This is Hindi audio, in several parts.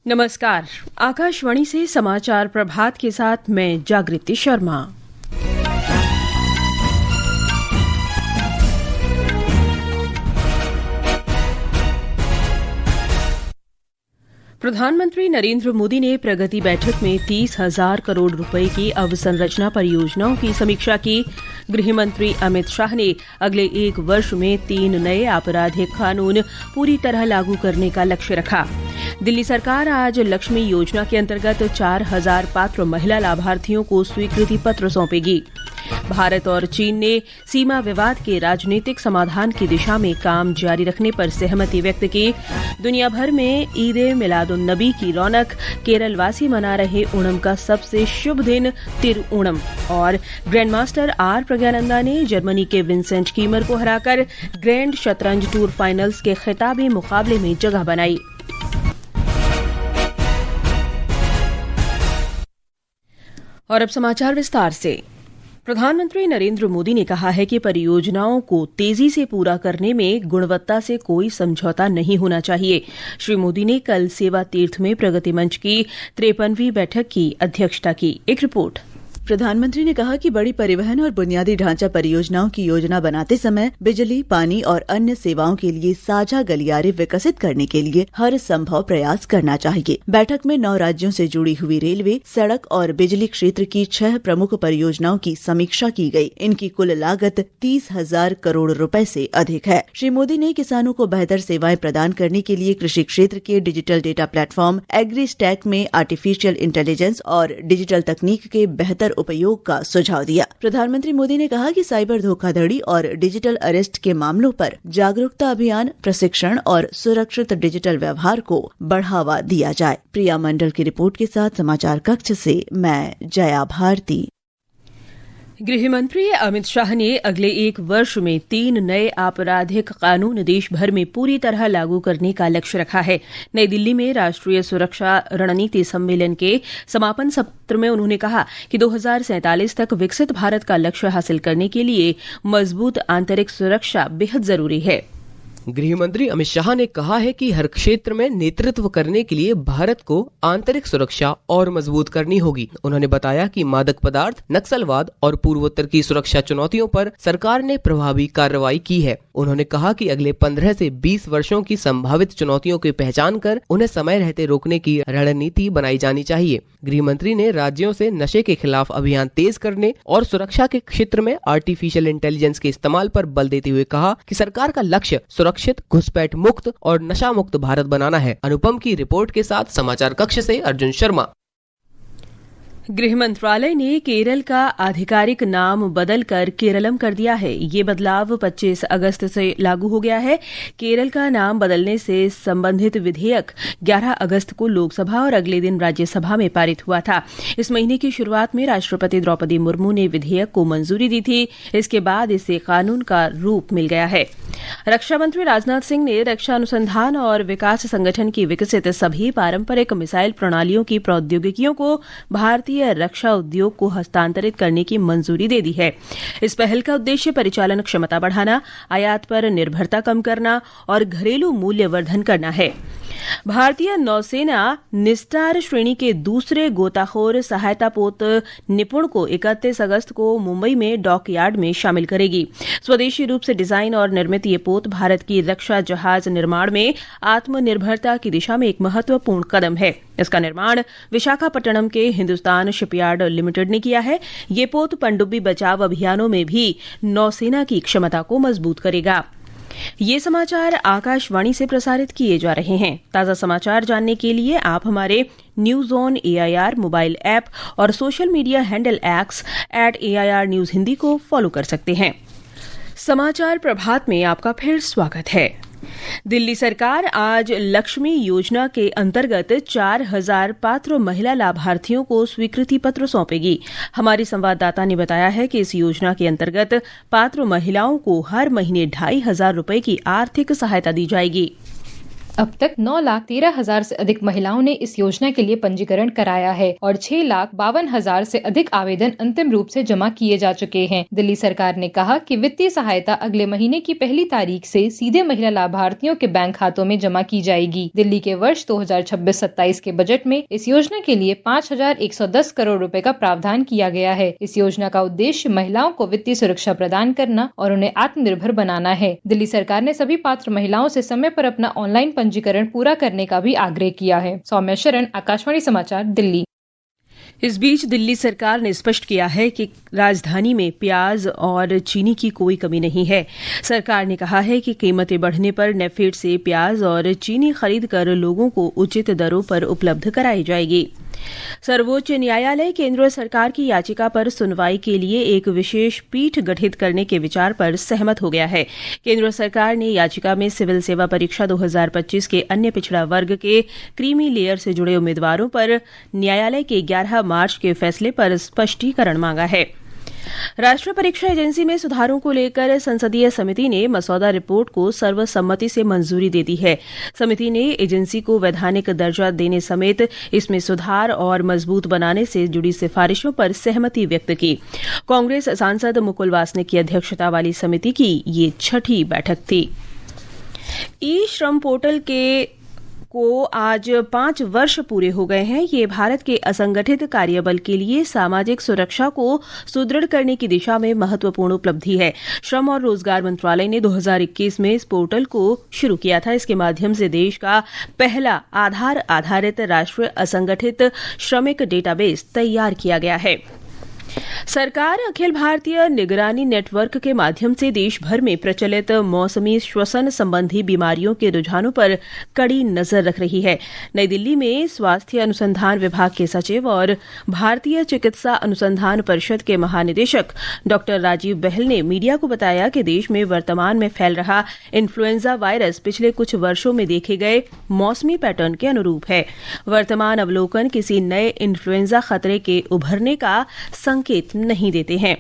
नमस्कार। आकाशवाणी से समाचार प्रभात के साथ मैं जागृति शर्मा। प्रधानमंत्री नरेंद्र मोदी ने प्रगति बैठक में 30,000 करोड़ रुपए की अवसंरचना परियोजनाओं की समीक्षा की। गृह मंत्री अमित शाह ने अगले 1 वर्ष में 3 नए आपराधिक कानून पूरी तरह लागू करने का लक्ष्य रखा। दिल्ली सरकार आज लक्ष्मी योजना के अंतर्गत 4,000 पात्र महिला लाभार्थियों को स्वीकृति पत्र सौंपेगी। भारत और चीन ने सीमा विवाद के राजनीतिक समाधान की दिशा में काम जारी रखने पर सहमति व्यक्त की। दुनिया भर में ईद-ए-मिलादुन्नबी की रौनक, केरलवासी मना रहे ओणम का सबसे शुभ दिन तिरुओणम। और ग्रैंड मास्टर आर प्रज्ञानंदा ने जर्मनी के विंसेंट कीमर को हराकर ग्रैंड शतरंज टूर फाइनल्स के खिताबी मुकाबले में जगह बनाई। और अब समाचार विस्तार से। प्रधानमंत्री नरेंद्र मोदी ने कहा है कि परियोजनाओं को तेजी से पूरा करने में गुणवत्ता से कोई समझौता नहीं होना चाहिए। श्री मोदी ने कल सेवा तीर्थ में प्रगति मंच की 53वीं बैठक की अध्यक्षता की। एक रिपोर्ट। प्रधानमंत्री ने कहा कि बड़ी परिवहन और बुनियादी ढांचा परियोजनाओं की योजना बनाते समय बिजली, पानी और अन्य सेवाओं के लिए साझा गलियारे विकसित करने के लिए हर संभव प्रयास करना चाहिए। बैठक में 9 राज्यों से जुड़ी हुई रेलवे, सड़क और बिजली क्षेत्र की 6 प्रमुख परियोजनाओं की समीक्षा की गई। इनकी कुल लागत 30,000 करोड़ रुपए से अधिक है। श्री मोदी ने किसानों को बेहतर सेवाएं प्रदान करने के लिए कृषि क्षेत्र के डिजिटल डेटा प्लेटफॉर्म एग्रीस्टैक में आर्टिफिशियल इंटेलिजेंस और डिजिटल तकनीक के बेहतर उपयोग का सुझाव दिया। प्रधानमंत्री मोदी ने कहा कि साइबर धोखाधड़ी और डिजिटल अरेस्ट के मामलों पर जागरूकता अभियान, प्रशिक्षण और सुरक्षित डिजिटल व्यवहार को बढ़ावा दिया जाए। प्रिया मंडल की रिपोर्ट के साथ समाचार कक्ष से मैं जया भारती। गृह मंत्री अमित शाह ने अगले 1 वर्ष में 3 नए आपराधिक कानून देश भर में पूरी तरह लागू करने का लक्ष्य रखा है। नई दिल्ली में राष्ट्रीय सुरक्षा रणनीति सम्मेलन के समापन सत्र में उन्होंने कहा कि 2047 तक विकसित भारत का लक्ष्य हासिल करने के लिए मजबूत आंतरिक सुरक्षा बेहद जरूरी है। गृह मंत्री अमित शाह ने कहा है कि हर क्षेत्र में नेतृत्व करने के लिए भारत को आंतरिक सुरक्षा और मजबूत करनी होगी। उन्होंने बताया कि मादक पदार्थ, नक्सलवाद और पूर्वोत्तर की सुरक्षा चुनौतियों पर सरकार ने प्रभावी कार्रवाई की है। उन्होंने कहा कि अगले 15 से 20 वर्षों की संभावित चुनौतियों की पहचान कर उन्हें समय रहते रोकने की रणनीति बनाई जानी चाहिए। गृह मंत्री ने राज्यों से नशे के खिलाफ अभियान तेज करने और सुरक्षा के क्षेत्र में आर्टिफिशियल इंटेलिजेंस के इस्तेमाल पर बल देते हुए कहा कि सरकार का लक्ष्य सुरक्षित, घुसपैठ मुक्त और नशा मुक्त भारत बनाना है। अनुपम की रिपोर्ट के साथ समाचार कक्ष से अर्जुन शर्मा। गृह मंत्रालय ने केरल का आधिकारिक नाम बदलकर केरलम कर दिया है। ये बदलाव 25 अगस्त से लागू हो गया है। केरल का नाम बदलने से संबंधित विधेयक 11 अगस्त को लोकसभा और अगले दिन राज्यसभा में पारित हुआ था। इस महीने की शुरुआत में राष्ट्रपति द्रौपदी मुर्मू ने विधेयक को मंजूरी दी थी। इसके बाद इसे कानून का रूप मिल गया है। रक्षा मंत्री राजनाथ सिंह ने रक्षा अनुसंधान और विकास संगठन की विकसित सभी पारंपरिक मिसाइल प्रणालियों की प्रौद्योगिकियों को भारतीय रक्षा उद्योग को हस्तांतरित करने की मंजूरी दे दी है। इस पहल का उद्देश्य परिचालन क्षमता बढ़ाना, आयात पर निर्भरता कम करना और घरेलू मूल्यवर्धन करना है। भारतीय नौसेना निस्टार श्रेणी के दूसरे गोताखोर सहायता पोत निपुण को 31 अगस्त को मुंबई में डॉकयार्ड में शामिल करेगी। स्वदेशी रूप से डिजाइन और निर्मित ये पोत भारत की रक्षा जहाज निर्माण में आत्मनिर्भरता की दिशा में एक महत्वपूर्ण कदम है। इसका निर्माण विशाखापट्टनम के हिंदुस्तान शिपयार्ड लिमिटेड ने किया है। ये पोत पनडुब्बी बचाव अभियानों में भी नौसेना की क्षमता को मजबूत करेगा। ये समाचार आकाशवाणी से प्रसारित किए जा रहे हैं। ताजा समाचार जानने के लिए आप हमारे news on AIR mobile app और social media handle @AIR news Hindi को फॉलो कर सकते हैं। समाचार प्रभात में आपका फिर स्वागत है। दिल्ली सरकार आज लक्ष्मी योजना के अंतर्गत 4,000 पात्र महिला लाभार्थियों को स्वीकृति पत्र सौंपेगी। हमारी संवाददाता ने बताया है कि इस योजना के अंतर्गत पात्र महिलाओं को हर महीने 2,500 रुपए की आर्थिक सहायता दी जाएगी। अब तक 9,13,000 से अधिक महिलाओं ने इस योजना के लिए पंजीकरण कराया है और 6,52,000 से अधिक आवेदन अंतिम रूप से जमा किए जा चुके हैं। दिल्ली सरकार ने कहा कि वित्तीय सहायता अगले महीने की 1 तारीख से सीधे महिला लाभार्थियों के बैंक खातों में जमा की जाएगी। दिल्ली के वर्ष 2026-27 के बजट में इस योजना के लिए 5,110 करोड़ रुपए का प्रावधान किया गया है। इस योजना का उद्देश्य महिलाओं को वित्तीय सुरक्षा प्रदान करना और उन्हें आत्मनिर्भर बनाना है। दिल्ली सरकार ने सभी पात्र महिलाओं से समय पर अपना ऑनलाइन पंजीकरण पूरा करने का भी आग्रह किया है। सौम्या शरण, आकाशवाणी समाचार, दिल्ली। इस बीच दिल्ली सरकार ने स्पष्ट किया है कि राजधानी में प्याज और चीनी की कोई कमी नहीं है। सरकार ने कहा है कि कीमतें बढ़ने पर नेफेड से प्याज और चीनी खरीद कर लोगों को उचित दरों पर उपलब्ध कराई जाएगी। सर्वोच्च न्यायालय केंद्र सरकार की याचिका पर सुनवाई के लिए एक विशेष पीठ गठित करने के विचार पर सहमत हो गया है। केंद्र सरकार ने याचिका में सिविल सेवा परीक्षा 2025 के अन्य पिछड़ा वर्ग के क्रीमी लेयर से जुड़े उम्मीदवारों पर न्यायालय के 11 मार्च के फैसले पर स्पष्टीकरण मांगा है। राष्ट्रीय परीक्षा एजेंसी में सुधारों को लेकर संसदीय समिति ने मसौदा रिपोर्ट को सर्वसम्मति से मंजूरी दे दी है। समिति ने एजेंसी को वैधानिक दर्जा देने समेत इसमें सुधार और मजबूत बनाने से जुड़ी सिफारिशों पर सहमति व्यक्त की। कांग्रेस सांसद मुकुल वासनिक की अध्यक्षता वाली समिति की ये 6ठी बैठक थी। ई श्रम पोर्टल को आज 5 वर्ष पूरे हो गए हैं। ये भारत के असंगठित कार्यबल के लिए सामाजिक सुरक्षा को सुदृढ़ करने की दिशा में महत्वपूर्ण उपलब्धि है। श्रम और रोजगार मंत्रालय ने 2021 में इस पोर्टल को शुरू किया था। इसके माध्यम से देश का पहला आधार आधारित राष्ट्रीय असंगठित श्रमिक डेटाबेस तैयार किया गया है। सरकार अखिल भारतीय निगरानी नेटवर्क के माध्यम से देश भर में प्रचलित मौसमी श्वसन संबंधी बीमारियों के रुझानों पर कड़ी नजर रख रही है। नई दिल्ली में स्वास्थ्य अनुसंधान विभाग के सचिव और भारतीय चिकित्सा अनुसंधान परिषद के महानिदेशक डॉक्टर राजीव बहल ने मीडिया को बताया कि देश में वर्तमान में फैल रहा इन्फ्लुएंजा वायरस पिछले कुछ वर्षों में देखे गए मौसमी पैटर्न के अनुरूप है। वर्तमान अवलोकन किसी नए इन्फ्लुएंजा खतरे के उभरने का संकेत नहीं देते हैं।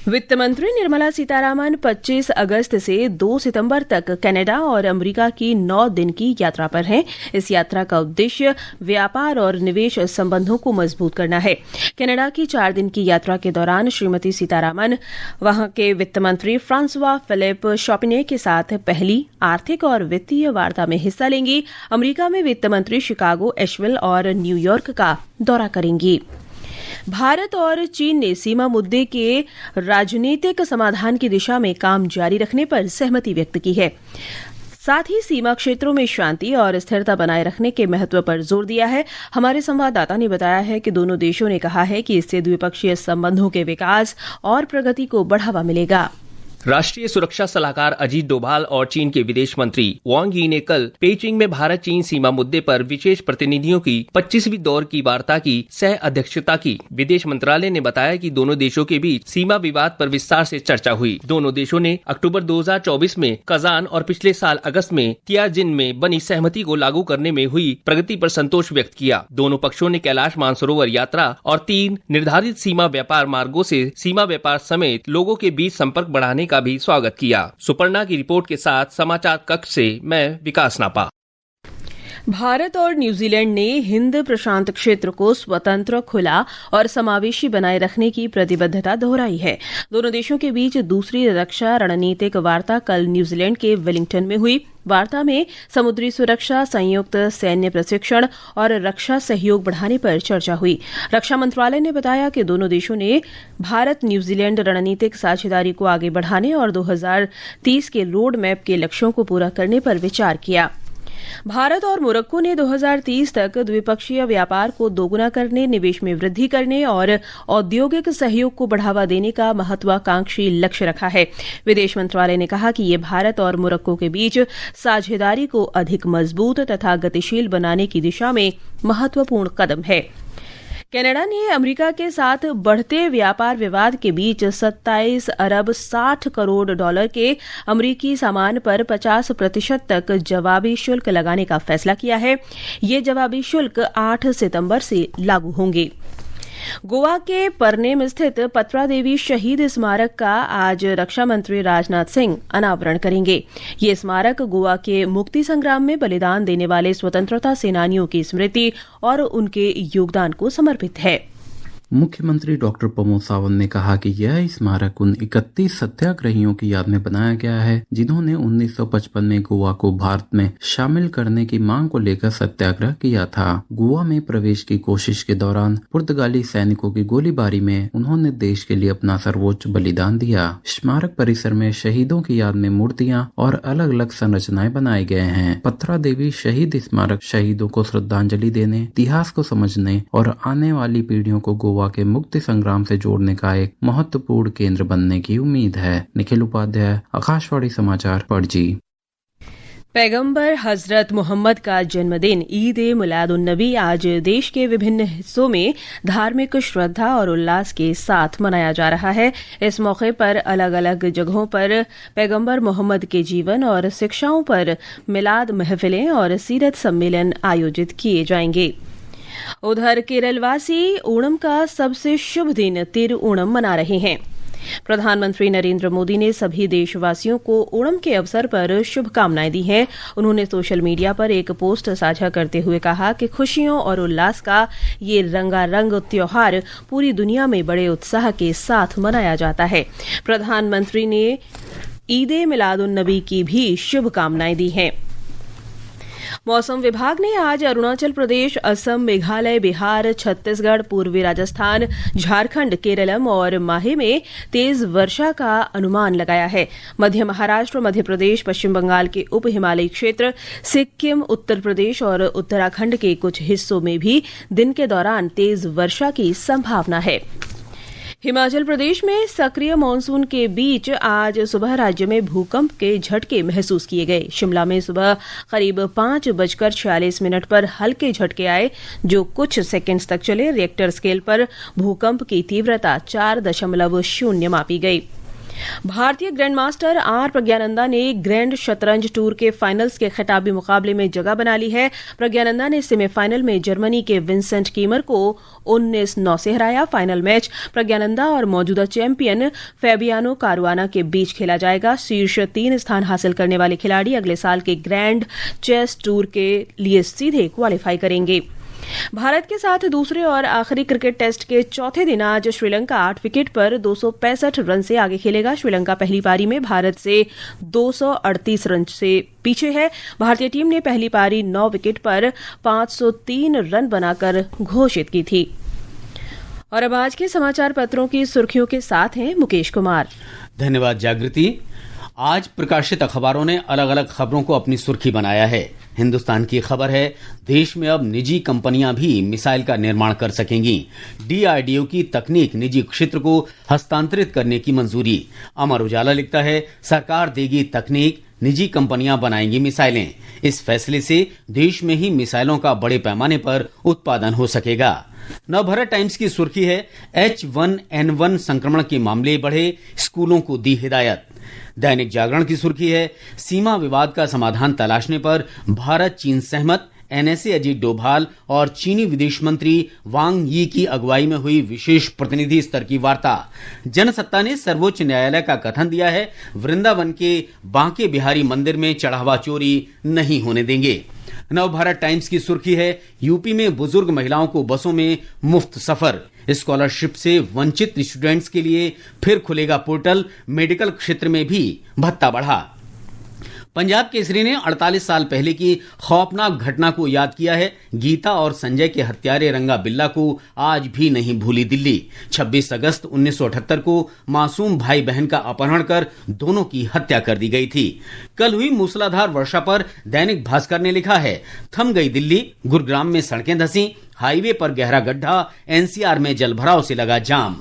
वित्त मंत्री निर्मला सीतारामन 25 अगस्त से 2 सितंबर तक कनाडा और अमेरिका की 9 दिन की यात्रा पर हैं। इस यात्रा का उद्देश्य व्यापार और निवेश संबंधों को मजबूत करना है। कनाडा की 4 दिन की यात्रा के दौरान श्रीमती सीतारामन वहां के वित्त मंत्री फ्रांसवा फिलिप शॉपिने के साथ पहली आर्थिक और वित्तीय वार्ता में हिस्सा लेंगी। अमेरिका में वित्त मंत्री शिकागो, एशविल और न्यूयॉर्क का दौरा करेंगी। भारत और चीन ने सीमा मुद्दे के राजनीतिक समाधान की दिशा में काम जारी रखने पर सहमति व्यक्त की है। साथ ही सीमा क्षेत्रों में शांति और स्थिरता बनाए रखने के महत्व पर जोर दिया है। हमारे संवाददाता ने बताया है कि दोनों देशों ने कहा है कि इससे द्विपक्षीय संबंधों के विकास और प्रगति को बढ़ावा मिलेगा। राष्ट्रीय सुरक्षा सलाहकार अजीत डोभाल और चीन के विदेश मंत्री वांग यी ने कल पेइचिंग में भारत चीन सीमा मुद्दे पर विशेष प्रतिनिधियों की 25वीं दौर की वार्ता की सह अध्यक्षता की। विदेश मंत्रालय ने बताया कि दोनों देशों के बीच सीमा विवाद पर विस्तार से चर्चा हुई। दोनों देशों ने अक्टूबर 2024 में कजान और पिछले साल अगस्त में तियाजिन में बनी सहमति को लागू करने में हुई प्रगति पर संतोष व्यक्त किया। दोनों पक्षों ने कैलाश मानसरोवर यात्रा और 3 निर्धारित सीमा व्यापार मार्गों से सीमा व्यापार समेत लोगों के बीच संपर्क बढ़ाने का भी स्वागत किया। सुपर्णा की रिपोर्ट के साथ समाचार कक्ष से मैं विकास नापा। भारत और न्यूजीलैंड ने हिंद प्रशांत क्षेत्र को स्वतंत्र, खुला और समावेशी बनाए रखने की प्रतिबद्धता दोहराई है। दोनों देशों के बीच दूसरी रक्षा रणनीतिक वार्ता कल न्यूजीलैंड के वेलिंगटन में हुई। वार्ता में समुद्री सुरक्षा, संयुक्त सैन्य प्रशिक्षण और रक्षा सहयोग बढ़ाने पर चर्चा हुई। रक्षा मंत्रालय ने बताया कि दोनों देशों ने भारत न्यूजीलैंड रणनीतिक साझेदारी को आगे बढ़ाने और 2030 के रोड मैप के लक्ष्यों को पूरा करने पर विचार किया। भारत और मोरक्को ने 2030 तक द्विपक्षीय व्यापार को दोगुना करने, निवेश में वृद्धि करने और औद्योगिक सहयोग को बढ़ावा देने का महत्वाकांक्षी लक्ष्य रखा है। विदेश मंत्रालय ने कहा कि ये भारत और मोरक्को के बीच साझेदारी को अधिक मजबूत तथा गतिशील बनाने की दिशा में महत्वपूर्ण कदम है। कनाडा ने अमेरिका के साथ बढ़ते व्यापार विवाद के बीच 27 अरब 60 करोड़ डॉलर के अमेरिकी सामान पर 50% तक जवाबी शुल्क लगाने का फैसला किया है। ये जवाबी शुल्क 8 सितंबर से लागू होंगे। गोवा के परनेम स्थित पत्रा देवी शहीद स्मारक का आज रक्षा मंत्री राजनाथ सिंह अनावरण करेंगे। ये स्मारक गोवा के मुक्ति संग्राम में बलिदान देने वाले स्वतंत्रता सेनानियों की स्मृति और उनके योगदान को समर्पित है। मुख्यमंत्री डॉक्टर प्रमोद सावंत ने कहा कि यह स्मारक उन 31 सत्याग्रहियों की याद में बनाया गया है जिन्होंने 1955 में गोवा को भारत में शामिल करने की मांग को लेकर सत्याग्रह किया था। गोवा में प्रवेश की कोशिश के दौरान पुर्तगाली सैनिकों की गोलीबारी में उन्होंने देश के लिए अपना सर्वोच्च बलिदान दिया। स्मारक परिसर में शहीदों की याद में मूर्तियां और अलग अलग संरचनाएं बनाए गए हैं। पत्रा देवी शहीद स्मारक शहीदों को श्रद्धांजलि देने, इतिहास को समझने और आने वाली पीढ़ियों को गोवा के मुक्ति संग्राम से जोड़ने का एक महत्वपूर्ण केंद्र बनने की उम्मीद है। निखिल उपाध्याय, आकाशवाणी समाचार, पणजी। पैगंबर हजरत मोहम्मद का जन्मदिन ईद ए मिलादुन्नबी आज देश के विभिन्न हिस्सों में धार्मिक श्रद्धा और उल्लास के साथ मनाया जा रहा है। इस मौके पर अलग अलग जगहों पर पैगंबर मोहम्मद के जीवन और शिक्षाओं पर मिलाद महफिलें और सीरत सम्मेलन आयोजित किए जाएंगे। उधर केरलवासी ओणम का सबसे शुभ दिन तिरुओणम मना रहे हैं। प्रधानमंत्री नरेंद्र मोदी ने सभी देशवासियों को ओणम के अवसर पर शुभकामनाएं दी हैं। उन्होंने सोशल मीडिया पर एक पोस्ट साझा करते हुए कहा कि खुशियों और उल्लास का ये रंगारंग त्योहार पूरी दुनिया में बड़े उत्साह के साथ मनाया जाता है। प्रधानमंत्री ने ईद ए मिलादुन्नबी की भी शुभकामनाएं दी हैं। मौसम विभाग ने आज अरुणाचल प्रदेश, असम, मेघालय, बिहार, छत्तीसगढ़, पूर्वी राजस्थान, झारखंड, केरलम और माहे में तेज वर्षा का अनुमान लगाया है। मध्य महाराष्ट्र, मध्य प्रदेश, पश्चिम बंगाल के उप हिमालयी क्षेत्र, सिक्किम, उत्तर प्रदेश और उत्तराखंड के कुछ हिस्सों में भी दिन के दौरान तेज वर्षा की संभावना है। हिमाचल प्रदेश में सक्रिय मानसून के बीच आज सुबह राज्य में भूकंप के झटके महसूस किए गए। शिमला में सुबह करीब 5:46 पर हल्के झटके आए जो कुछ सेकंड्स तक चले। रिएक्टर स्केल पर भूकंप की तीव्रता 4.0 मापी गई। भारतीय ग्रैंडमास्टर आर प्रज्ञानंदा ने ग्रैंड शतरंज टूर के फाइनल्स के खिताबी मुकाबले में जगह बना ली है। प्रज्ञानंदा ने सेमीफाइनल में जर्मनी के विंसेंट कीमर को 19-9 से हराया। फाइनल मैच प्रज्ञानंदा और मौजूदा चैंपियन फैबियानो कारुआना के बीच खेला जाएगा। शीर्ष 3 स्थान हासिल करने वाले खिलाड़ी अगले साल के ग्रैंड चेस टूर के लिए सीधे क्वालिफाई करेंगे। भारत के साथ दूसरे और आखिरी क्रिकेट टेस्ट के चौथे दिन आज श्रीलंका 8 विकेट पर 265 रन से आगे खेलेगा। श्रीलंका पहली पारी में भारत से 238 रन से पीछे है। भारतीय टीम ने पहली पारी 9 विकेट पर 503 रन बनाकर घोषित की थी। और अब आज के समाचार पत्रों की सुर्खियों के साथ हैं मुकेश कुमार। धन्यवाद जागृति। आज प्रकाशित अखबारों ने अलग अलग खबरों को अपनी सुर्खी बनाया है। हिंदुस्तान की खबर है, देश में अब निजी कंपनियां भी मिसाइल का निर्माण कर सकेंगी। डीआरडीओ की तकनीक निजी क्षेत्र को हस्तांतरित करने की मंजूरी। अमर उजाला लिखता है, सरकार देगी तकनीक, निजी कंपनियां बनाएंगी मिसाइलें। इस फैसले से देश में ही मिसाइलों का बड़े पैमाने पर उत्पादन हो सकेगा। नवभारत टाइम्स की सुर्खी है, H1N1 संक्रमण के मामले बढ़े, स्कूलों को दी हिदायत। दैनिक जागरण की सुर्खी है, सीमा विवाद का समाधान तलाशने पर भारत चीन सहमत। एनएसए अजीत डोभाल और चीनी विदेश मंत्री वांग यी की अगुवाई में हुई विशेष प्रतिनिधि स्तर की वार्ता। जनसत्ता ने सर्वोच्च न्यायालय का कथन दिया है, वृंदावन के बांके बिहारी मंदिर में चढ़ावा चोरी नहीं होने देंगे। नवभारत टाइम्स की सुर्खी है, यूपी में बुजुर्ग महिलाओं को बसों में मुफ्त सफर। स्कॉलरशिप से वंचित स्टूडेंट्स के लिए फिर खुलेगा पोर्टल। मेडिकल क्षेत्र में भी भत्ता बढ़ा। पंजाब केसरी ने 48 साल पहले की खौफनाक घटना को याद किया है। गीता और संजय के हत्यारे रंगा बिल्ला को आज भी नहीं भूली दिल्ली। 26 अगस्त 1978 को मासूम भाई बहन का अपहरण कर दोनों की हत्या कर दी गई थी। कल हुई मूसलाधार वर्षा पर दैनिक भास्कर ने लिखा है, थम गई दिल्ली, गुरुग्राम में सड़कें धंसी, हाईवे पर गहरा गड्ढा, एनसीआर में जलभराव से लगा जाम।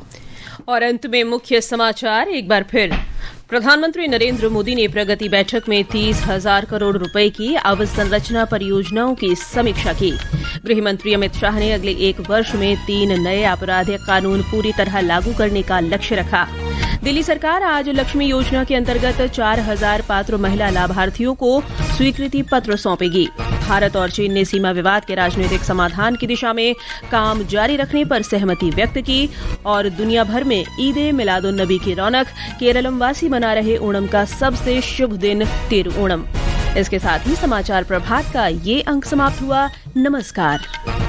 और अंत में मुख्य समाचार एक बार फिर। प्रधानमंत्री नरेंद्र मोदी ने प्रगति बैठक में 30,000 करोड़ रुपए की अवसंरचना परियोजनाओं की समीक्षा की। गृह मंत्री अमित शाह ने अगले 1 वर्ष में 3 नए आपराधिक कानून पूरी तरह लागू करने का लक्ष्य रखा। दिल्ली सरकार आज लक्ष्मी योजना के अंतर्गत 4,000 पात्र महिला लाभार्थियों को स्वीकृति पत्र सौंपेगी। भारत और चीन ने सीमा विवाद के राजनीतिक समाधान की दिशा में काम जारी रखने पर सहमति व्यक्त की। और दुनिया भर में ईद मिलादुन नबी की रौनक, केरलम वासी मना रहे ओणम का सबसे शुभ दिन तिरुओणम। इसके साथ ही समाचार प्रभात का ये अंक समाप्त हुआ। नमस्कार।